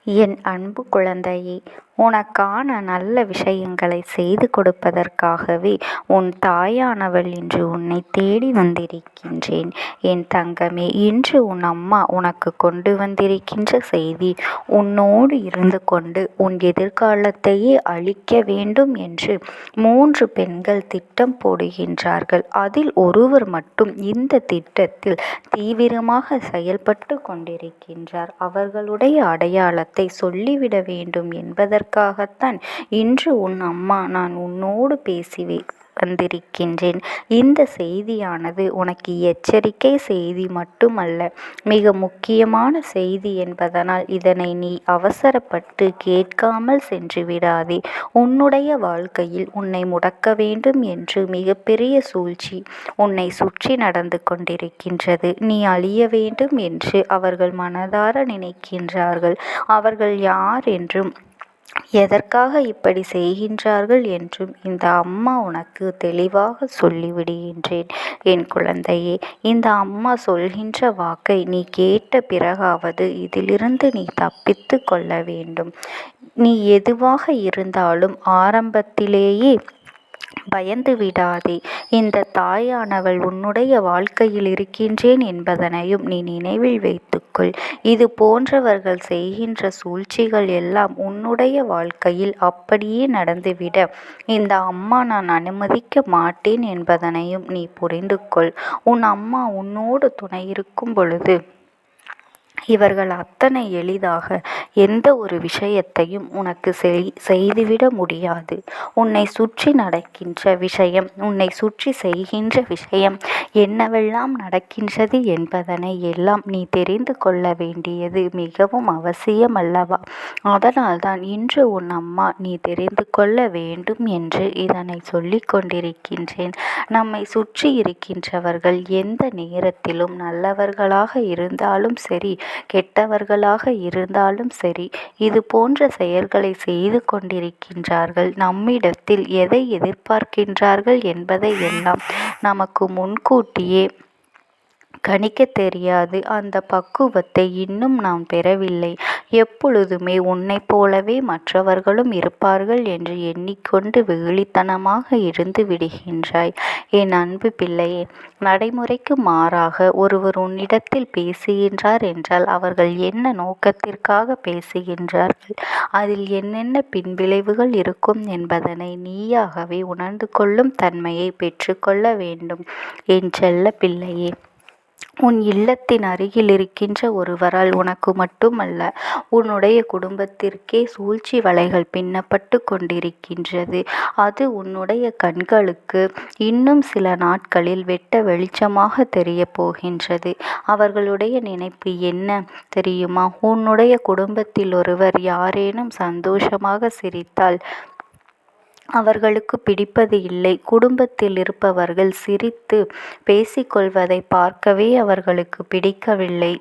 என் அன்பு குழந்தையே, உனக்கான நல்ல விஷயங்களை செய்து கொடுப்பதற்காகவே உன் தாயானவள் இன்று உன்னை தேடி வந்திருக்கின்றேன். என் தங்கமே, இன்று உன் அம்மா உனக்கு கொண்டு வந்திருக்கின்ற செய்தி, உன்னோடு இருந்து கொண்டு உன் எதிர்காலத்தையே அழிக்க வேண்டும் என்று 3 பெண்கள் திட்டம் போடுகின்றார்கள். அதில் ஒருவர் மட்டும் இந்த திட்டத்தில் தீவிரமாக செயல்பட்டு கொண்டிருக்கின்றார். அவர்களுடைய அடையாளத்தை சொல்லிவிட வேண்டும் என்பதற்காகத்தான் இன்று உன் அம்மா நான் உன்னோடு பேசி வந்திருக்கின்றேன். இந்த செய்தியானது உனக்கு எச்சரிக்கை செய்தி மட்டுமல்ல, மிக முக்கியமான செய்தி என்பதனால் இதனை நீ அவசரப்பட்டு கேட்காமல் சென்று விடாதே. உன்னுடைய வாழ்க்கையில் உன்னை முடக்க வேண்டும் என்று மிகப்பெரிய சூழ்ச்சி உன்னை சுற்றி நடந்து கொண்டிருக்கின்றது. நீ அழிய வேண்டும் என்று அவர்கள் மனதார நினைக்கின்றார்கள். அவர்கள் யார் என்றும் எதற்காக இப்படி செய்கின்றார்கள் என்றும் இந்த அம்மா உனக்கு தெளிவாக சொல்லிவிடுகின்றேன். என் குழந்தையே, இந்த அம்மா சொல்கின்ற வாக்கை நீ கேட்ட பிறகாவது இதிலிருந்து நீ தப்பித்து கொள்ள வேண்டும். நீ எதுவாக இருந்தாலும் ஆரம்பத்திலேயே பயந்து விடாதே. இந்த தாயானவள் உன்னுடைய வாழ்க்கையில் இருக்கின்றேன் என்பதனையும் நீ நினைவில் வைத்துக்கொள். இது போன்றவர்கள் செய்கின்ற சூழ்ச்சிகள் எல்லாம் உன்னுடைய வாழ்க்கையில் அப்படியே நடந்துவிட இந்த அம்மா நான் அனுமதிக்க மாட்டேன் என்பதனையும் நீ புரிந்து கொள். உன் அம்மா உன்னோடு துணை இருக்கும் பொழுது இவர்கள் அத்தனை எளிதாக எந்த ஒரு விஷயத்தையும் உனக்கு செய்துவிட முடியாது. உன்னை சுற்றி நடக்கின்ற விஷயம், உன்னை சுற்றி செய்கின்ற விஷயம் என்னவெல்லாம் நடக்கின்றது என்பதனை எல்லாம் நீ தெரிந்து கொள்ள வேண்டியது மிகவும் அவசியம் அல்லவா? அதனால்தான் இன்று உன் அம்மா நீ தெரிந்து கொள்ள வேண்டும் என்று இதனை சொல்லிக் கொண்டிருக்கின்றேன். நம்மை சுற்றி இருக்கின்றவர்கள் எந்த நேரத்திலும் நல்லவர்களாக இருந்தாலும் சரி, கெட்டவர்களாக இருந்தாலும் சரி, இது போன்ற செயல்களை செய்து கொண்டிருக்கின்றார்கள். நம்மிடத்தில் எதை எதிர்பார்க்கின்றார்கள் என்பதை எல்லாம் நமக்கு முன்கூட்டியே கணிக்க தெரியாது. அந்த பக்குவத்தை இன்னும் நாம் பெறவில்லை. எப்பொழுதுமே உன்னைப் போலவே மற்றவர்களும் இருப்பார்கள் என்று எண்ணிக்கொண்டு வெகுளித்தனமாக இருந்து விடுகின்றாய். என் அன்பு பிள்ளையே, நடைமுறைக்கு மாறாக ஒருவர் உன்னிடத்தில் பேசுகின்றார் என்றால் அவர்கள் என்ன நோக்கத்திற்காக பேசுகின்றார்கள், அதில் என்னென்ன பின்விளைவுகள் இருக்கும் என்பதனை நீயாகவே உணர்ந்து கொள்ளும் தன்மையை பெற்றுக்கொள்ள வேண்டும். என் செல்ல பிள்ளையே, உன் இல்லத்தின் அருகில் இருக்கின்ற ஒருவரால் உனக்கு மட்டுமல்ல, உன்னுடைய குடும்பத்திற்கே சூழ்ச்சி வலைகள் பின்னப்பட்டு கொண்டிருக்கின்றது. அது உன்னுடைய கண்களுக்கு இன்னும் சில நாட்களில் வெட்ட வெளிச்சமாக தெரிய போகின்றது. அவர்களுடைய நினைப்பு என்ன தெரியுமா? உன்னுடைய குடும்பத்தில் ஒருவர் யாரேனும் சந்தோஷமாக சிரித்தால் அவர்களுக்கு பிடிப்பது இல்லை. குடும்பத்தில் இருப்பவர்கள் சிரித்து பேசிக்கொள்வதை பார்க்கவே அவர்களுக்கு பிடிக்கவில்லை.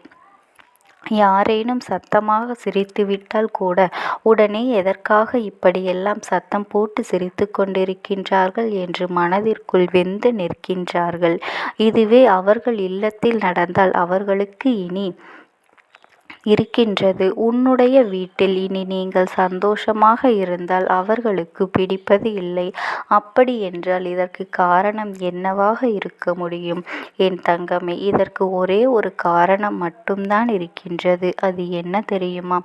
யாரேனும் சத்தமாக சிரித்துவிட்டால் கூட உடனே எதற்காக இப்படியெல்லாம் சத்தம் போட்டு சிரித்து கொண்டிருக்கின்றார்கள் என்று மனதிற்குள் வெந்து நிற்கின்றார்கள். இதுவே அவர்கள் இல்லத்தில் நடந்தால் அவர்களுக்கு இனி இருக்கின்றது. உன்னுடைய வீட்டில் இனி நீங்கள் சந்தோஷமாக இருந்தால் அவர்களுக்கு பிடிப்பது இல்லை. அப்படி என்றால் இதற்கு காரணம் என்னவாக இருக்க முடியும்? என் தங்கமே, இதற்கு ஒரே ஒரு காரணம் மட்டும்தான் இருக்கின்றது. அது என்ன தெரியுமா?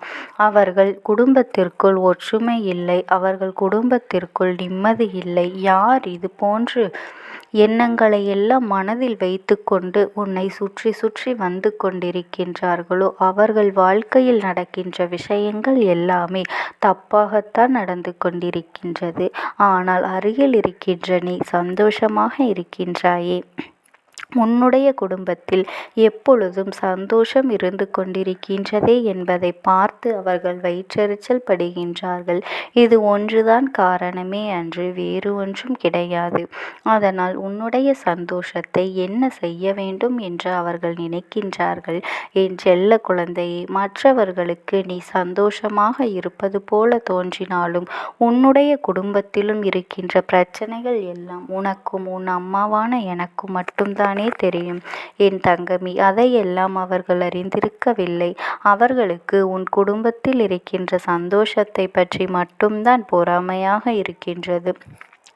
அவர்கள் குடும்பத்திற்குள் ஒற்றுமை இல்லை. அவர்கள் குடும்பத்திற்குள் நிம்மதி இல்லை. யார் இது போன்று எண்ணங்களை எல்லாம் மனதில் வைத்து கொண்டு உன்னை சுற்றி சுற்றி வந்து கொண்டிருக்கின்றார்களோ அவர்கள் வாழ்க்கையில் நடக்கின்ற விஷயங்கள் எல்லாமே தப்பாகத்தான் நடந்து கொண்டிருக்கின்றது. ஆனால் அருகில் இருக்கின்ற நீ சந்தோஷமாக இருக்கின்றாயே. உன்னுடைய குடும்பத்தில் எப்பொழுதும் சந்தோஷம் இருந்து கொண்டிருக்கின்றதே என்பதை பார்த்து அவர்கள் வயிற்றெரிச்சல் படுகின்றார்கள். இது ஒன்றுதான் காரணமே அன்று வேறு ஒன்றும் கிடையாது. அதனால் உன்னுடைய சந்தோஷத்தை என்ன செய்ய வேண்டும் என்று அவர்கள் நினைக்கின்றார்கள். என் செல்ல குழந்தையை, மற்றவர்களுக்கு நீ சந்தோஷமாக இருப்பது போல தோன்றினாலும் உன்னுடைய குடும்பத்திலும் இருக்கின்ற பிரச்சனைகள் எல்லாம் உனக்கும் உன் அம்மாவான எனக்கும் மட்டும்தானே மட்டும்தானே தெரியும் என் தங்கமே. அதையெல்லாம் அவர்கள் அறிந்திருக்கவில்லை. அவர்களுக்கு உன் குடும்பத்தில் இருக்கின்ற சந்தோஷத்தை பற்றி மட்டும்தான் பொறாமையாக இருக்கின்றது.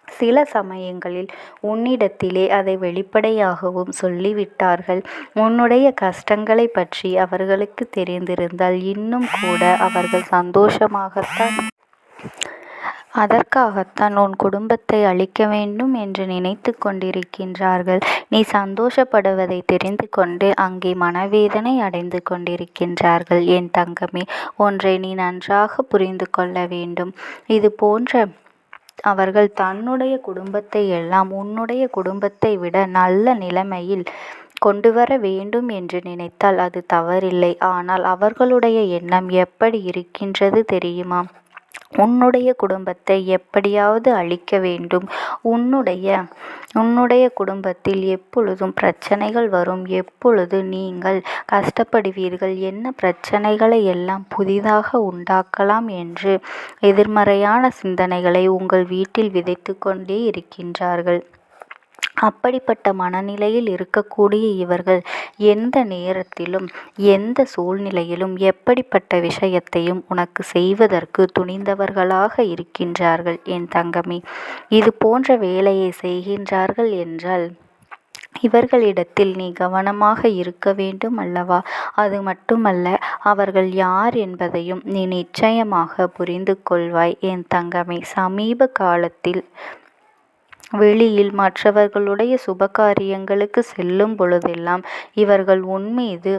சில சமயங்களில் உன்னிடத்திலே அதை வெளிப்படையாகவும் சொல்லிவிட்டார்கள். உன்னுடைய கஷ்டங்களை பற்றி அவர்களுக்கு தெரிந்திருந்தால் இன்னும் கூட அவர்கள் சந்தோஷமாகத்தான் அதற்காகத்தான் உன் குடும்பத்தை அழிக்க வேண்டும் என்று நினைத்து கொண்டிருக்கின்றார்கள். நீ சந்தோஷப்படுவதை தெரிந்து கொண்டு அங்கே மனவேதனை அடைந்து கொண்டிருக்கின்றார்கள். என் தங்கமே, ஒன்றை நீ நன்றாக புரிந்து கொள்ள வேண்டும். இது போன்ற அவர்கள் தன்னுடைய குடும்பத்தை எல்லாம் உன்னுடைய குடும்பத்தை விட நல்ல நிலைமையில் கொண்டு வர வேண்டும் என்று நினைத்தால் அது தவறில்லை. ஆனால் அவர்களுடைய எண்ணம் எப்படி இருக்கின்றது தெரியுமா? உன்னுடைய குடும்பத்தை எப்படியாவது அழிக்க வேண்டும். உன்னுடைய குடும்பத்தில் எப்பொழுதும் பிரச்சனைகள் வரும். எப்பொழுது நீங்கள் கஷ்டப்படுவீர்கள், என்ன பிரச்சனைகளை எல்லாம் புதிதாக உண்டாக்கலாம் என்று எதிர்மறையான சிந்தனைகளை உங்கள் வீட்டில் விதைத்து கொண்டே இருக்கின்றார்கள். அப்படிப்பட்ட மனநிலையில் இருக்கக்கூடிய இவர்கள் எந்த நேரத்திலும் எந்த சூழ்நிலையிலும் எப்படிப்பட்ட விஷயத்தையும் உனக்கு செய்வதற்கு துணிந்தவர்களாக இருக்கின்றார்கள். என் தங்கமே, இது போன்ற வேலையை செய்கின்றார்கள் என்றால் இவர்களிடத்தில் நீ கவனமாக இருக்க வேண்டும் அல்லவா? அது மட்டுமல்ல, அவர்கள் யார் என்பதையும் நீ நிச்சயமாக புரிந்து கொள்வாய். என் தங்கமே, சமீப காலத்தில் வெளியில் மற்றவர்களுடைய சுபகாரியங்களுக்கு செல்லும் பொழுதெல்லாம் இவர்கள் உன்மீது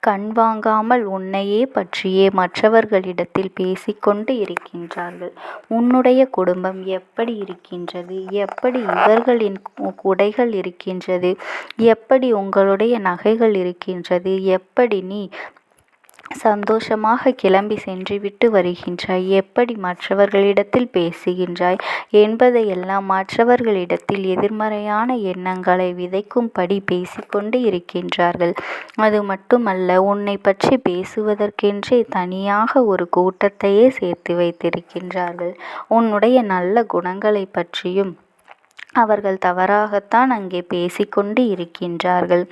கண் வாங்காமல் உன்னையே பற்றியே மற்றவர்களிடத்தில் பேசிக்கொண்டு இருக்கின்றார்கள். உன்னுடைய குடும்பம் எப்படி இருக்கின்றது, எப்படி இவர்களின் உடைகள் இருக்கின்றது, எப்படி உங்களுடைய நகைகள் இருக்கின்றது, எப்படி நீ சந்தோஷமாக கிளம்பி சென்றுவிட்டு வருகின்றாய், எப்படி மற்றவர்களிடத்தில் பேசுகின்றாய் என்பதையெல்லாம் மற்றவர்களிடத்தில் எதிர்மறையான எண்ணங்களை விதைக்கும்படி பேசிக்கொண்டு இருக்கின்றார்கள். அது மட்டுமல்ல, உன்னை பற்றி பேசுவதற்கென்றே தனியாக ஒரு கூட்டத்தையே சேர்த்து வைத்திருக்கின்றார்கள். உன்னுடைய நல்ல குணங்களை பற்றியும் அவர்கள் தவறாகத்தான் அங்கே பேசிக்கொண்டு இருக்கின்றார்கள்.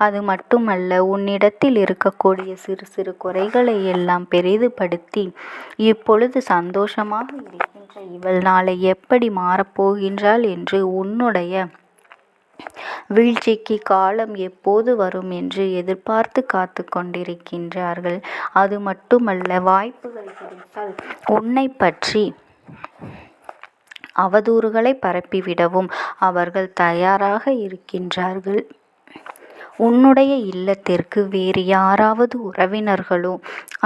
அது மட்டுமல்ல, உன்னிடத்தில் இருக்கக்கூடிய சிறு சிறு குறைகளை எல்லாம் பெரிதுபடுத்தி இப்பொழுது சந்தோஷமாக இருக்கின்ற இவள் நாளை எப்படி மாறப்போகின்றாள் என்று உன்னுடைய வீழ்ச்சிக்கு காலம் எப்போது வரும் என்று எதிர்பார்த்து காத்து கொண்டிருக்கின்றார்கள். அது மட்டுமல்ல, வாய்ப்புகள் கிடைத்தால் உன்னை பற்றி அவதூறுகளை பரப்பிவிடவும் அவர்கள் தயாராக இருக்கின்றார்கள். உன்னுடைய இல்லத்திற்கு வேறு யாராவது உறவினர்களோ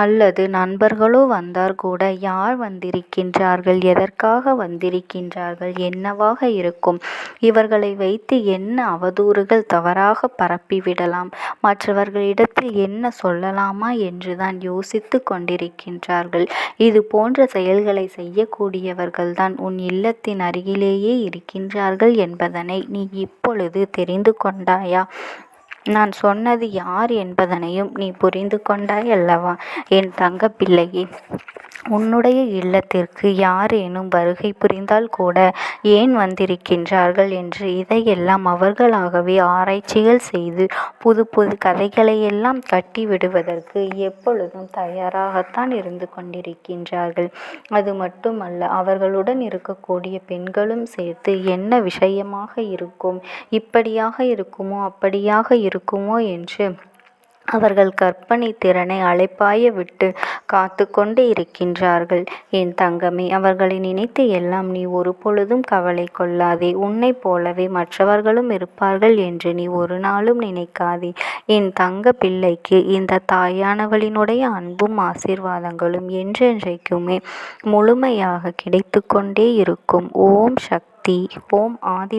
அல்லது நண்பர்களோ வந்தார் கூட, யார் வந்திருக்கின்றார்கள், எதற்காக வந்திருக்கின்றார்கள், என்னவாக இருக்கும், இவர்களை வைத்து என்ன அவதூறுகள் தவறாக பரப்பிவிடலாம், மற்றவர்களிடத்தில் என்ன சொல்லலாமா என்றுதான் யோசித்து கொண்டிருக்கின்றார்கள். இது போன்ற செயல்களை செய்யக்கூடியவர்கள்தான் உன் இல்லத்தின் அருகிலேயே இருக்கின்றார்கள் என்பதனை நீ இப்பொழுது தெரிந்து கொண்டாயா? நான் சொன்னது யார் என்பதனையும் நீ புரிந்து கொண்டாய் அல்லவா? என் தங்க பிள்ளையே, உன்னுடைய இல்லத்திற்கு யாரேனும் வருகை புரிந்தால் கூட ஏன் வந்திருக்கின்றார்கள் என்று இதையெல்லாம் அவர்களாகவே ஆராய்ச்சிகள் செய்து புது புது கதைகளையெல்லாம் கட்டி விடுவதற்கு எப்பொழுதும் தயாராகத்தான் இருந்து கொண்டிருக்கின்றார்கள். அது மட்டுமல்ல, அவர்களுடன் இருக்கக்கூடிய பெண்களும் சேர்த்து என்ன விஷயமாக இருக்கும், இப்படியாக இருக்குமோ அப்படியாக இருக்குமோ என்று அவர்கள் கற்பனை திறனை அலைப்பாய விட்டு காத்து கொண்டு இருக்கின்றார்கள். என் தங்கமே, அவர்களை நினைத்து எல்லாம் நீ ஒரு பொழுதும் கவலை கொள்ளாதே. உன்னை போலவே மற்றவர்களும் இருப்பார்கள் என்று நீ ஒரு நாளும் நினைக்காதே. என் தங்க பிள்ளைக்கு இந்த தாயானவளினுடைய அன்பும் ஆசீர்வாதங்களும் என்றென்றைக்குமே முழுமையாக கிடைத்து கொண்டே இருக்கும். ஓம் சக்தி. ஓம் ஆதி